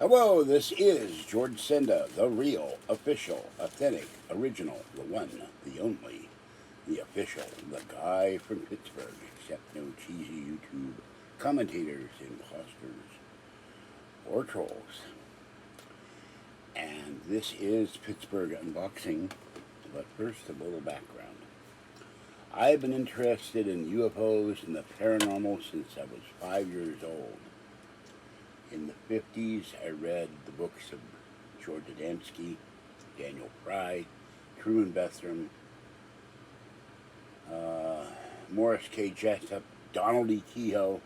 Hello, this is George Senda, the real, official, authentic, original, the one, the only, the official, the guy from Pittsburgh, except no cheesy YouTube commentators, imposters, or trolls. And this is Pittsburgh Unboxing, but first a little background. I've been interested in UFOs and the paranormal since I was 5 years old. In the 50s, I read the books of George Adamski, Daniel Fry, Truman Bethram, Morris K. Jessup, Donald E. Kehoe,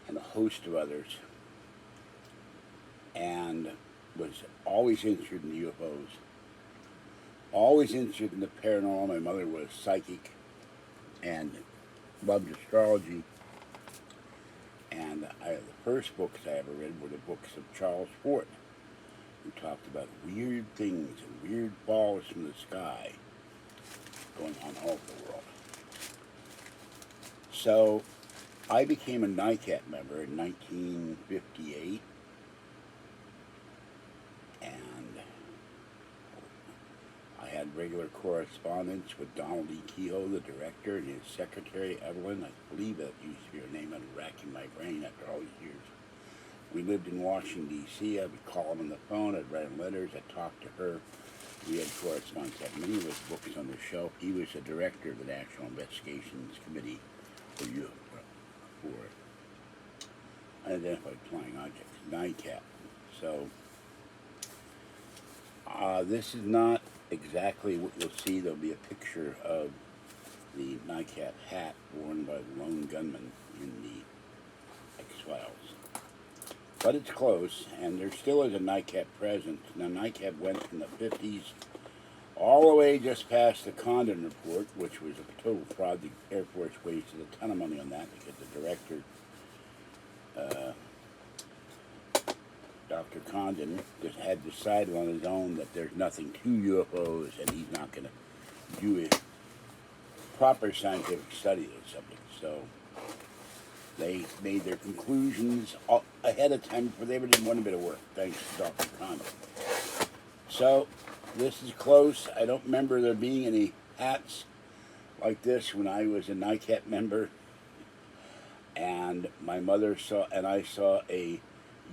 and a host of others, and was always interested in the UFOs, always interested in the paranormal. My mother was psychic and loved astrology. And the first books I ever read were the books of Charles Fort, who talked about weird things and weird balls from the sky going on all over the world. So I became a NICAP member in 1958, and I had regular correspondence with Donald E. Kehoe, the director, and his secretary, Evelyn. I believe that used to be her name. I'm racking my brain after all these years. We lived in Washington, D.C. I would call him on the phone. I'd write him letters. I'd talk to her. We had correspondence. I had many of his books on the shelf. He was the director of the National Investigations Committee for Unidentified Flying Objects, NICAP. So this is not exactly what you'll see. There'll be a picture of the NICAP hat worn by the lone gunman in the X-Files. But it's close, and there still is a NICAP presence. Now, NICAP went from the 50s all the way just past the Condon report, which was a total fraud. The Air Force wasted a ton of money on that because the director, Dr. Condon, just had decided on his own that there's nothing to UFOs and he's not going to do a proper scientific study of the subject. So they made their conclusions ahead of time before they ever did one bit of work, thanks to Dr. Condon. So this is close. I don't remember there being any hats like this when I was a NICAP member. And my mother saw, and I saw a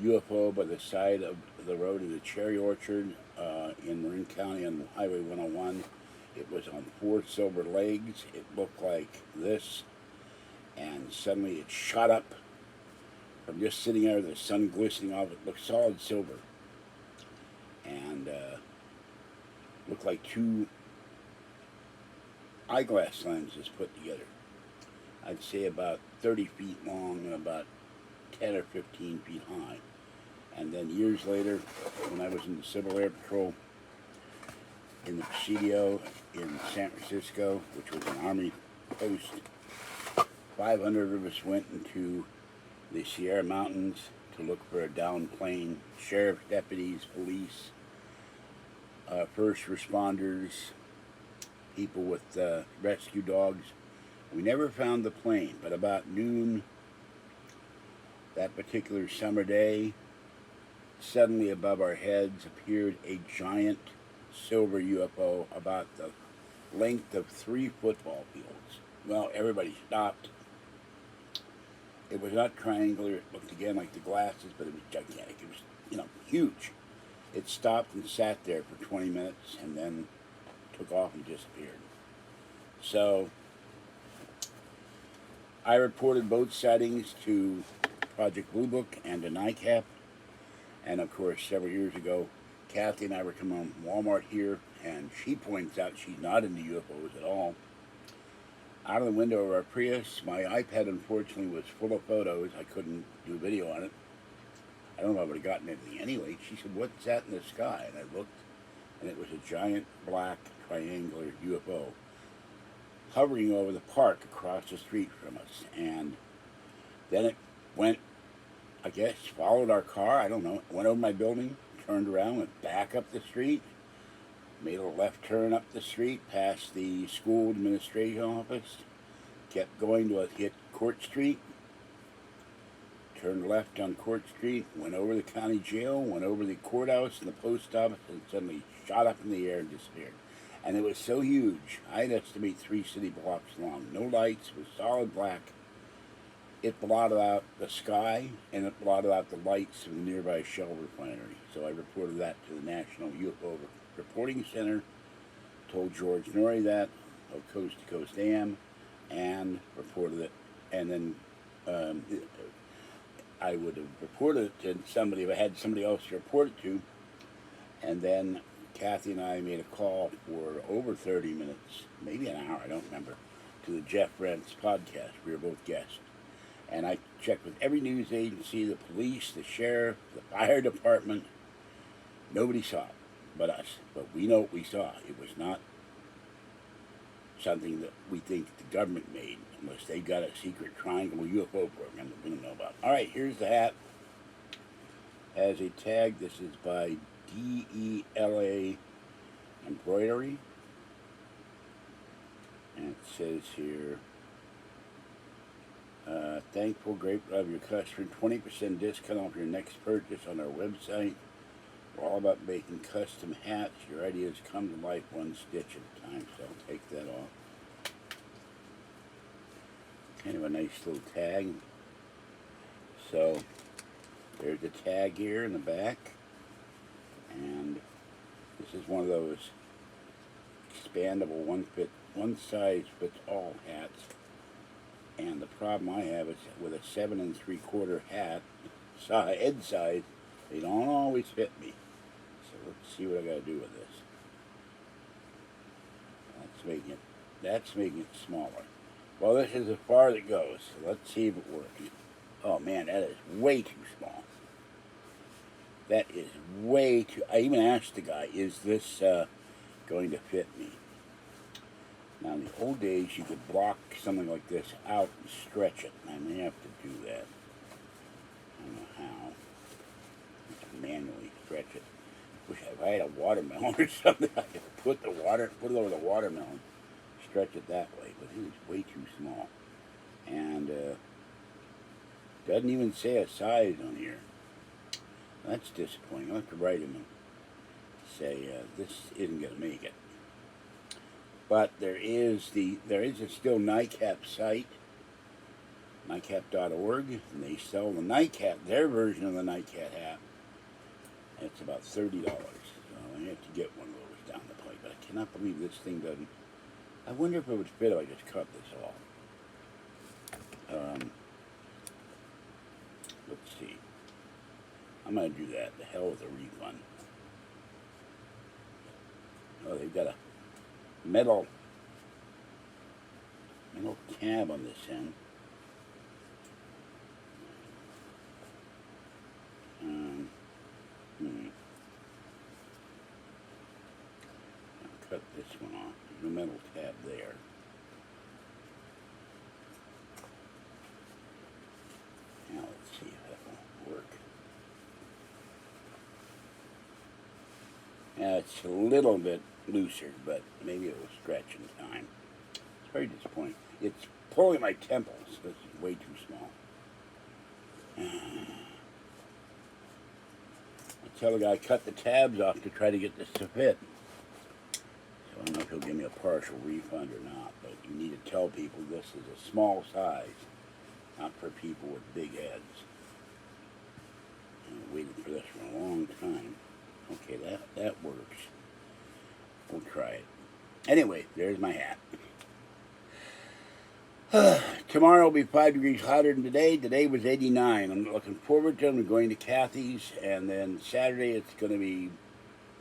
UFO by the side of the road in the cherry orchard in Marin County on Highway 101. It was on 4 silver legs. It looked like this, and suddenly it shot up from just sitting there, the sun glistening off it. Looked solid silver, and looked like 2 eyeglass lenses put together. I'd say about 30 feet long and about 10 or 15 feet high. And then years later, when I was in the Civil Air Patrol in the Presidio in San Francisco, which was an Army post, 500 of us went into the Sierra Mountains to look for a downed plane. Sheriff's deputies, police, first responders, people with rescue dogs. We never found the plane, but about noon that particular summer day, suddenly above our heads appeared a giant silver UFO about the length of 3 football fields. Well, everybody stopped. It was not triangular. It looked again like the glasses, but it was gigantic. It was, huge. It stopped and sat there for 20 minutes and then took off and disappeared. So I reported both sightings to Project Blue Book and to NICAP. And of course, several years ago, Kathy and I were coming from Walmart here, and she points out she's not into UFOs at all. Out of the window of our Prius, my iPad unfortunately was full of photos. I couldn't do video on it. I don't know if I would have gotten anything anyway. She said, "What's that in the sky?" And I looked, and it was a giant black triangular UFO hovering over the park across the street from us. And then it went, I guess, followed our car, I don't know, went over my building, turned around, went back up the street, made a left turn up the street, past the school administration office, kept going till it hit Court Street, turned left on Court Street, went over the county jail, went over the courthouse and the post office, and suddenly shot up in the air and disappeared. And it was so huge, I'd estimate 3 city blocks long. No lights, it was solid black. It blotted out the sky, and it blotted out the lights of the nearby Shell refinery. So I reported that to the National UFO Reporting Center, told George Norrie that, of Coast to Coast AM, and reported it. And then I would have reported it to somebody if I had somebody else to report it to. And then Kathy and I made a call for over 30 minutes, maybe an hour, I don't remember, to the Jeff Rentz podcast. We were both guests. And I checked with every news agency, the police, the sheriff, the fire department. Nobody saw it but us. But we know what we saw. It was not something that we think the government made, unless they got a secret triangle UFO program that we don't know about. All right, here's the hat. Has a tag. This is by DELA Embroidery. And it says here, thankful, grateful of your customer, 20% discount off your next purchase on our website. We're all about making custom hats. Your ideas come to life one stitch at a time, so I'll take that off. Kind of a nice little tag. So, there's the tag here in the back. And this is one of those expandable one size fits all hats. And the problem I have is with a 7 3/4 hat, head size, they don't always fit me. So let's see what I got to do with this. That's making it smaller. Well, this is as far as it goes. So let's see if it works. Oh man, that is way too small. That is way too. I even asked the guy, "Is this going to fit me?" Now, in the old days, you could block something like this out and stretch it. I may have to do that. I don't know how. Just manually stretch it. Wish if I had a watermelon or something, I could put it over the watermelon, stretch it that way. But it is way too small, and doesn't even say a size on here. That's disappointing. I'll have to write him and say this isn't going to make it. But there is a still NICAP site, NICAP.org, and they sell the NICAP, their version of the NICAP hat. And it's about $30. So I have to get one of those down the pike. But I cannot believe this thing doesn't. I wonder if it would fit if I just cut this off. Let's see. I'm going to do that. The hell with a refund. Oh, they've got a metal tab on this end. I'll cut this one off. There's a metal tab there. Now let's see if that will work. Now it's a little bit looser, but maybe it will stretch in time. It's very disappointing. It's pulling my temples. This is way too small. I tell the guy, cut the tabs off to try to get this to fit. So I don't know if he'll give me a partial refund or not, but you need to tell people this is a small size, not for people with big heads. I waited for this for a long time. Okay, that works. We'll try it. Anyway, there's my hat. Tomorrow will be 5 degrees hotter than today. Today was 89. I'm looking forward to it. I'm going to Kathy's, and then Saturday it's going to be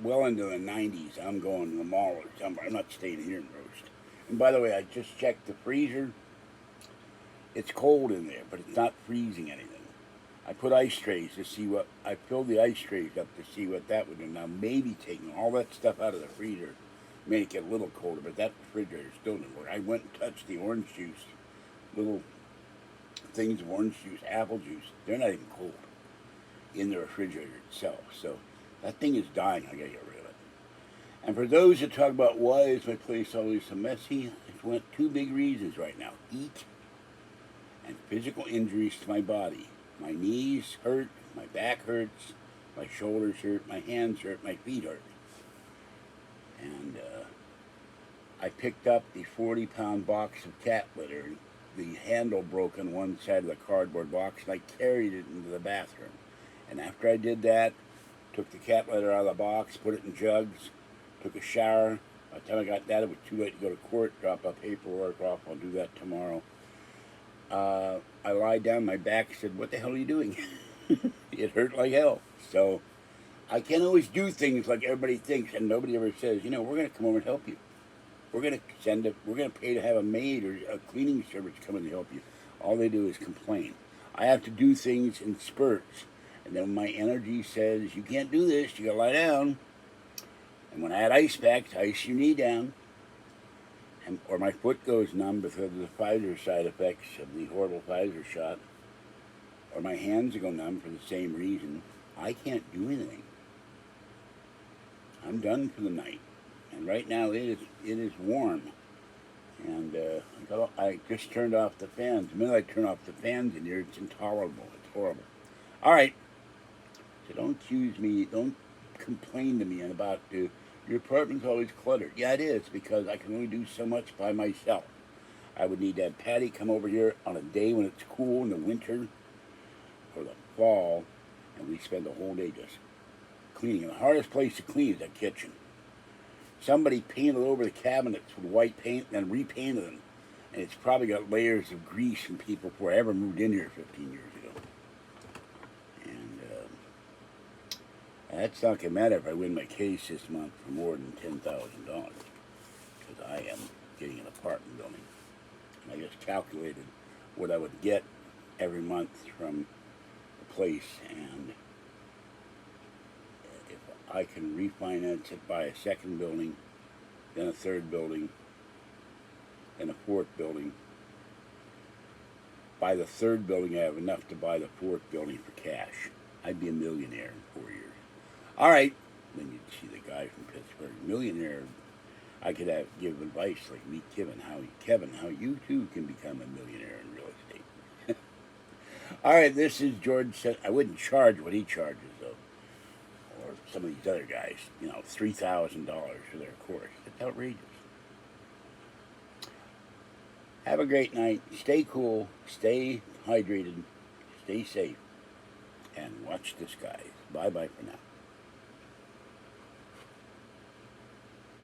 well into the 90s. I'm going to the mall or somewhere. I'm not staying here in Roast. And by the way, I just checked the freezer. It's cold in there, but it's not freezing anything. I put ice trays to see what, I filled the ice trays up to see what that would do. Now, maybe taking all that stuff out of the freezer make it a little colder, but that refrigerator still didn't work. I went and touched the orange juice, little things of orange juice, apple juice. They're not even cold in the refrigerator itself. So that thing is dying. I gotta get rid of it. And for those that talk about why is my place always so messy, it's two big reasons right now: eat and physical injuries to my body. My knees hurt, my back hurts, my shoulders hurt, my hands hurt, my feet hurt. And I picked up the 40-pound box of cat litter. The handle broke on one side of the cardboard box, and I carried it into the bathroom. And after I did that, took the cat litter out of the box, put it in jugs, took a shower. By the time I got that, it was too late to go to court, drop my paperwork off. I'll do that tomorrow. I lied down, my back said, "What the hell are you doing?" It hurt like hell. So I can't always do things like everybody thinks, and nobody ever says, "You know, we're going to come over and help you. We're going to pay to have a maid or a cleaning service come in to help you." All they do is complain. I have to do things in spurts. And then my energy says, "You can't do this, you got to lie down." And when I had ice packs, ice your knee down. Or my foot goes numb because of the Pfizer side effects of the horrible Pfizer shot. Or my hands go numb for the same reason. I can't do anything. I'm done for the night. And right now it is warm. And I just turned off the fans. The minute I turn off the fans in here, it's intolerable. It's horrible. All right. So don't accuse me. Don't complain to me about your apartment's always cluttered. Yeah, it is, because I can only do so much by myself. I would need to have Patty come over here on a day when it's cool in the winter or the fall, and we spend the whole day just cleaning. And the hardest place to clean is the kitchen. Somebody painted over the cabinets with white paint and then repainted them. And it's probably got layers of grease from people before I ever moved in here 15 years ago. And that's not going to matter if I win my case this month for more than $10,000. Because I am getting an apartment building. And I just calculated what I would get every month from the place. And if I can refinance it, buy a second building, then a third building, then a fourth building. By the third building, I have enough to buy the fourth building for cash. I'd be a millionaire in 4 years. All right. Then you'd see the guy from Pittsburgh, millionaire. I could give advice like meet Kevin, how you too can become a millionaire in real estate. All right, this is George. Said I wouldn't charge what he charges though, or some of these other guys. You know, $3,000 for their course. It's outrageous. Have a great night. Stay cool. Stay hydrated. Stay safe. And watch the skies. Bye-bye for now.